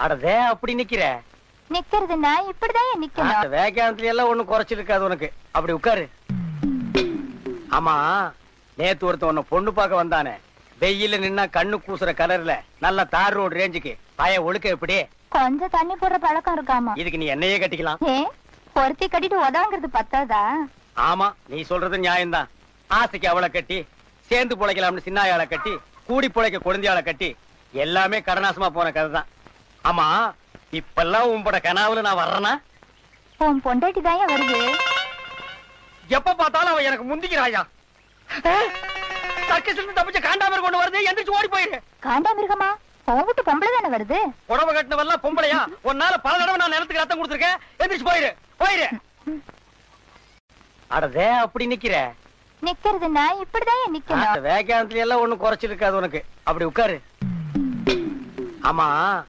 அடதே அப்படி நிக்கிற. நிக்கிறதுன்னா இப்படிதான் நிக்கணும். வேகாந்தத்துல எல்லாம் ஒண்ணும் குறைச்சிருக்காது உனக்கு. அப்படி உட்காரு. ஆமா, நேத்து ஒருத்த உன்னை பொண்ணு பார்க்க வந்தானே, வெயில நின்னா கண்ணு கூசுற கலர்ல நல்ல தார் ரோடு ரேஞ்சுக்கு பய ஒழுக்க எப்படி? கொஞ்சம் தண்ணி போடுற பழக்கம் இருக்காமா? இதுக்கு நீ என்னையே கட்டிக்கலாம். ஏன் பொருத்தி கட்டிட்டு உதவுங்கிறது பத்தாதா? ஆமா, நீ சொல்றது நியாயம்தான். ஆசைக்கு அவளை கட்டி சேர்ந்து பிழைக்கலாம்னு சின்னாயாளை கட்டி கூடி பிழைக்க குழந்தையாளை கட்டி எல்லாமே கருணாசமா போன கதை தான். ஆமா, இப்பெல்லாம் உன்பட கனாவுல நான் வர்றேனா? உன் பொண்டாட்டி தான் வருது. எப்ப பார்த்தாலும் அவன் எனக்கு முந்திக்கிறாயா. சர்க்கஸ்ல தப்பிச்ச காண்டாமிருகம் கொண்டு வருது, எந்திரிச்சு ஓடி போயிரு. காண்டாமிருகமா? உன் வீட்டு பொம்பளை தானே வருது. புடவை கட்டினவெல்லாம் பொம்பளையா? உன்னால பல தடவை நான் நிலத்துக்கு ரத்தம் கொடுத்துருக்கேன். எந்திரிச்சு போயிரு, போயிரு. அடதே அப்படி நிக்கிற. நிக்கிறதுன்னா இப்படிதான் நிக்கணும். வேகாந்தத்துல எல்லாம் ஒண்ணும் குறைச்சிருக்காது உனக்கு. அப்படி உட்காரு. ஆமா,